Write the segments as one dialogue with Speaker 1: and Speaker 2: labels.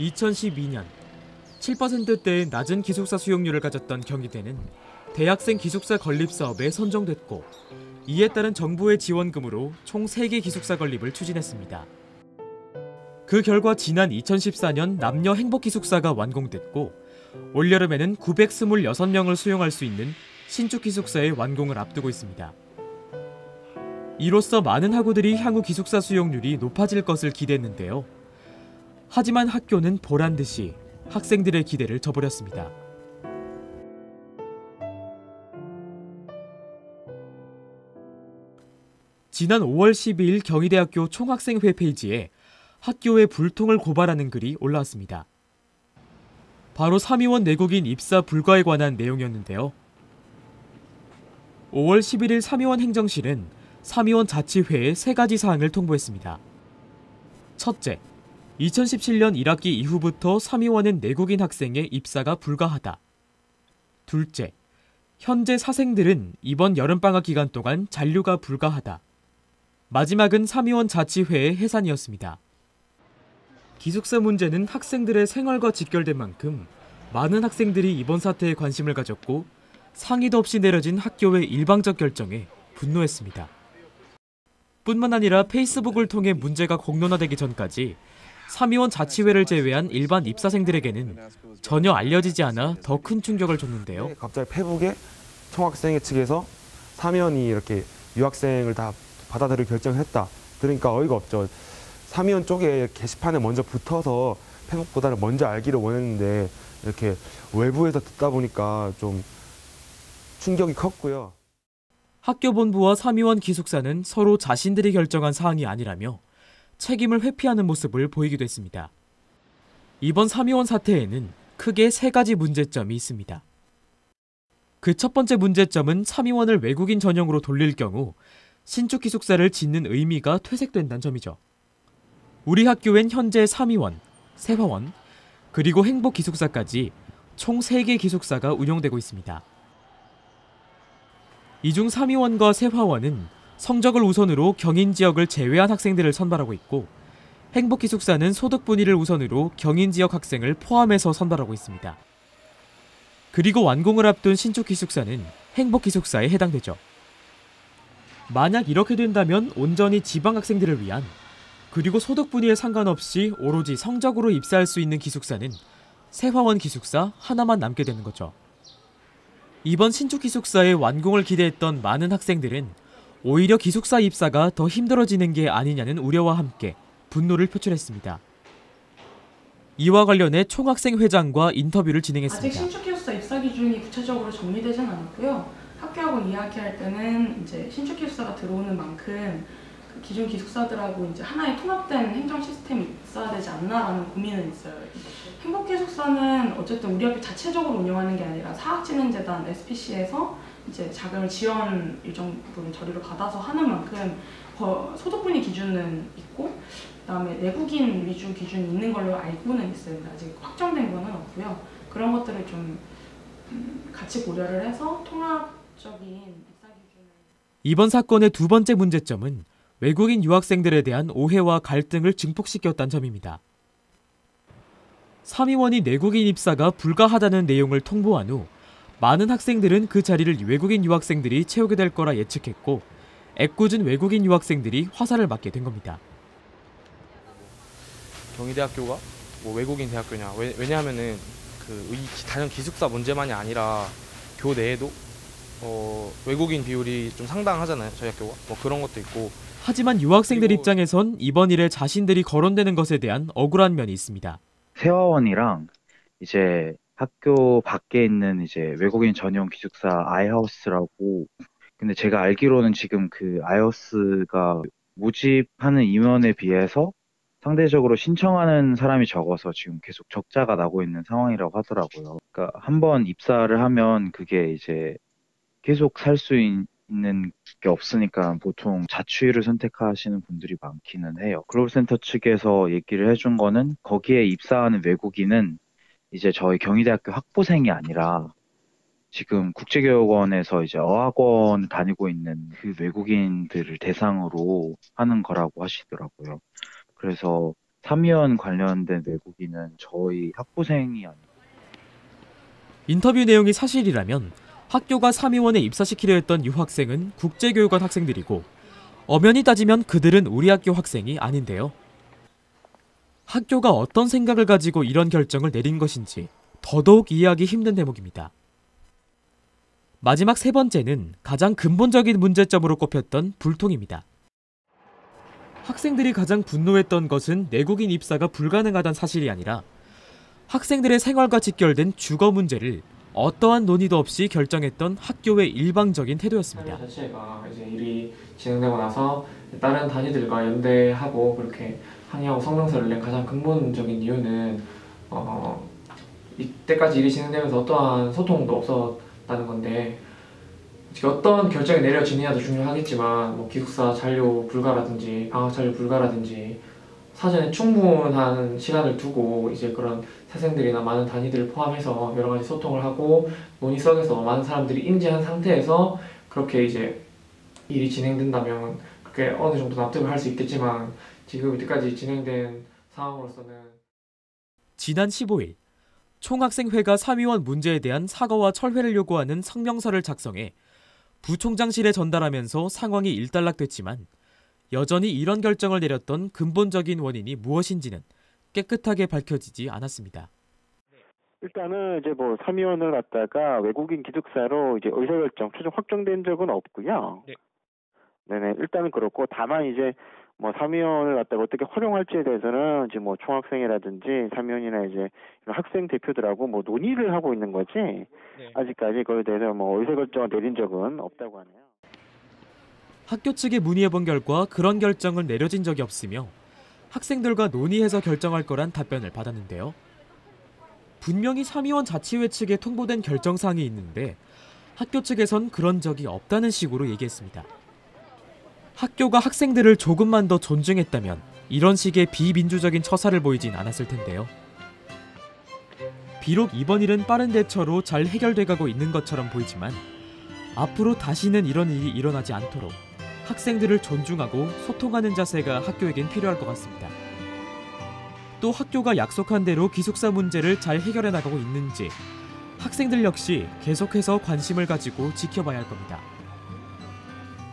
Speaker 1: 2012년 7%대의 낮은 기숙사 수용률을 가졌던 경희대는 대학생 기숙사 건립 사업에 선정됐고, 이에 따른 정부의 지원금으로 총 3개 기숙사 건립을 추진했습니다. 그 결과 지난 2014년 남녀 행복기숙사가 완공됐고, 올여름에는 926명을 수용할 수 있는 신축 기숙사의 완공을 앞두고 있습니다. 이로써 많은 학우들이 향후 기숙사 수용률이 높아질 것을 기대했는데요. 하지만 학교는 보란듯이 학생들의 기대를 저버렸습니다. 지난 5월 12일 경희대학교 총학생회 페이지에 학교의 불통을 고발하는 글이 올라왔습니다. 바로 삼위원 내국인 입사 불가에 관한 내용이었는데요. 5월 11일 삼위원 행정실은 삼위원 자치회에 3가지 사항을 통보했습니다. 첫째, 2017년 1학기 이후부터 삼위원은 내국인 학생의 입사가 불가하다. 둘째, 현재 사생들은 이번 여름방학 기간 동안 잔류가 불가하다. 마지막은 삼위원 자치회의 해산이었습니다. 기숙사 문제는 학생들의 생활과 직결된 만큼 많은 학생들이 이번 사태에 관심을 가졌고, 상의도 없이 내려진 학교의 일방적 결정에 분노했습니다. 뿐만 아니라 페이스북을 통해 문제가 공론화되기 전까지 삼위원 자치회를 제외한 일반 입사생들에게는 전혀 알려지지 않아 더 큰 충격을 줬는데요.
Speaker 2: 갑자기 페북에 총학생회 측에서 삼위원이 이렇게 유학생을 다 받아들일 결정을 했다. 그러니까 어이가 없죠. 삼위원 쪽에 게시판에 먼저 붙어서 페북보다는 먼저 알기를 원했는데 이렇게 외부에서 듣다 보니까 좀 충격이 컸고요.
Speaker 1: 학교 본부와 삼위원 기숙사는 서로 자신들이 결정한 사항이 아니라며 책임을 회피하는 모습을 보이기도 했습니다. 이번 삼위원 사태에는 크게 3가지 문제점이 있습니다. 그 첫 번째 문제점은 삼위원을 외국인 전용으로 돌릴 경우 신축 기숙사를 짓는 의미가 퇴색된다는 점이죠. 우리 학교엔 현재 삼위원, 세화원, 그리고 행복 기숙사까지 총 3개 기숙사가 운영되고 있습니다. 이 중 삼위원과 세화원은 성적을 우선으로 경인 지역을 제외한 학생들을 선발하고 있고, 행복 기숙사는 소득 분위를 우선으로 경인 지역 학생을 포함해서 선발하고 있습니다. 그리고 완공을 앞둔 신축 기숙사는 행복 기숙사에 해당되죠. 만약 이렇게 된다면 온전히 지방 학생들을 위한, 그리고 소득 분위에 상관없이 오로지 성적으로 입사할 수 있는 기숙사는 세화원 기숙사 하나만 남게 되는 거죠. 이번 신축 기숙사의 완공을 기대했던 많은 학생들은 오히려 기숙사 입사가 더 힘들어지는 게 아니냐는 우려와 함께 분노를 표출했습니다. 이와 관련해 총학생회장과 인터뷰를 진행했습니다.
Speaker 3: 아직 신축 기숙사 입사 기준이 구체적으로 정리되진 않았고요. 학교하고 이야기할 때는 이제 신축 기숙사가 들어오는 만큼 그 기존 기숙사들하고 이제 하나의 통합된 행정 시스템이 있어야 되지 않나라는 고민은 있어요. 행복 기숙사는 어쨌든 우리 학교 자체적으로 운영하는 게 아니라 사학진흥재단 SPC에서 이제 자금을 지원 일정 부분 저리로 받아서 하는 만큼 소득분위 기준은 있고, 그다음에 내국인 위주 기준이 있는 걸로 알고는 있어요. 아직 확정된 건 없고요. 그런 것들을 좀 같이 고려를 해서 통합적인 입사 기준을.
Speaker 1: 이번 사건의 두 번째 문제점은 외국인 유학생들에 대한 오해와 갈등을 증폭시켰다는 점입니다. 삼위원이 내국인 입사가 불가하다는 내용을 통보한 후 많은 학생들은 그 자리를 외국인 유학생들이 채우게 될 거라 예측했고, 애꿎은 외국인 유학생들이 화살을 맞게 된 겁니다.
Speaker 4: 경희대학교가 뭐 외국인 대학교냐? 왜냐하면은 그 단연 기숙사 문제만이 아니라 교 내에도 외국인 비율이 좀 상당하잖아요. 저희 학교가 뭐 그런 것도 있고.
Speaker 1: 하지만 유학생들 입장에선 이번 일에 자신들이 거론되는 것에 대한 억울한 면이 있습니다.
Speaker 5: 세화원이랑 이제 학교 밖에 있는 이제 외국인 전용 기숙사 아이하우스라고, 근데 제가 알기로는 지금 그 아이하우스가 모집하는 인원에 비해서 상대적으로 신청하는 사람이 적어서 지금 계속 적자가 나고 있는 상황이라고 하더라고요. 그러니까 한번 입사를 하면 그게 이제 계속 살 수 있는 게 없으니까 보통 자취를 선택하시는 분들이 많기는 해요. 글로벌센터 측에서 얘기를 해준 거는 거기에 입사하는 외국인은 이제 저희 경희대학교 학부생이 아니라 지금 국제교육원에서 이제 어학원 다니고 있는 그 외국인들을 대상으로 하는 거라고 하시더라고요. 그래서 삼위원 관련된 외국인은 저희 학부생이 아니고
Speaker 1: 인터뷰 내용이 사실이라면 학교가 삼위원에 입사시키려 했던 유학생은 국제교육원 학생들이고 엄연히 따지면 그들은 우리 학교 학생이 아닌데요. 학교가 어떤 생각을 가지고 이런 결정을 내린 것인지 더더욱 이해하기 힘든 대목입니다. 마지막 세 번째는 가장 근본적인 문제점으로 꼽혔던 불통입니다. 학생들이 가장 분노했던 것은 내국인 입사가 불가능하다는 사실이 아니라 학생들의 생활과 직결된 주거 문제를 어떠한 논의도 없이 결정했던 학교의 일방적인 태도였습니다.
Speaker 6: 학교 자체가 이제 일이 진행되고 나서 다른 단위들과 연대하고 그렇게 항의하고 성명서를 낸 가장 근본적인 이유는 이때까지 일이 진행되면서 어떠한 소통도 없었다는 건데, 어떤 결정이 내려지느냐도 중요하겠지만 뭐 기숙사 잔료 불가라든지 방학 잔료 불가라든지 사전에 충분한 시간을 두고 이제 그런 학생들이나 많은 단위들을 포함해서 여러 가지 소통을 하고 논의석에서 많은 사람들이 인지한 상태에서 그렇게 이제 일이 진행된다면 그게 어느 정도 납득을 할 수 있겠지만, 지금 이때까지 진행된 상황으로서는
Speaker 1: 지난 15일 총학생회가 삼위원 문제에 대한 사과와 철회를 요구하는 성명서를 작성해 부총장실에 전달하면서 상황이 일단락됐지만 여전히 이런 결정을 내렸던 근본적인 원인이 무엇인지는 깨끗하게 밝혀지지 않았습니다.
Speaker 7: 일단은 이제 뭐 삼위원을 갖다가 외국인 기숙사로 이제 의사결정 최종 확정된 적은 없고요.
Speaker 4: 네.
Speaker 7: 네네, 일단은 그렇고, 다만 이제 뭐 삼위원을 갖다가 어떻게 활용할지에 대해서는 이제 뭐 총학생이라든지 삼위원이나 이제 이런 학생 대표들하고 뭐 논의를 하고 있는 거지.
Speaker 4: 네.
Speaker 7: 아직까지 그거에 대해서 뭐 의사결정을 내린 적은 없다고 하네요.
Speaker 1: 학교 측에 문의해본 결과 그런 결정을 내려진 적이 없으며 학생들과 논의해서 결정할 거란 답변을 받았는데요. 분명히 삼위원 자치회 측에 통보된 결정사항이 있는데 학교 측에선 그런 적이 없다는 식으로 얘기했습니다. 학교가 학생들을 조금만 더 존중했다면 이런 식의 비민주적인 처사를 보이진 않았을 텐데요. 비록 이번 일은 빠른 대처로 잘 해결돼가고 있는 것처럼 보이지만 앞으로 다시는 이런 일이 일어나지 않도록 학생들을 존중하고 소통하는 자세가 학교에겐 필요할 것 같습니다. 또 학교가 약속한 대로 기숙사 문제를 잘 해결해 나가고 있는지 학생들 역시 계속해서 관심을 가지고 지켜봐야 할 겁니다.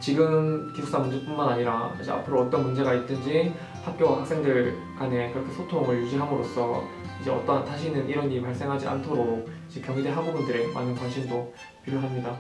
Speaker 6: 지금 기숙사 문제뿐만 아니라 이제 앞으로 어떤 문제가 있든지 학교와 학생들 간에 그렇게 소통을 유지함으로써 이제 다시는 이런 일이 발생하지 않도록 이제 경희대 학우분들의 많은 관심도 필요합니다.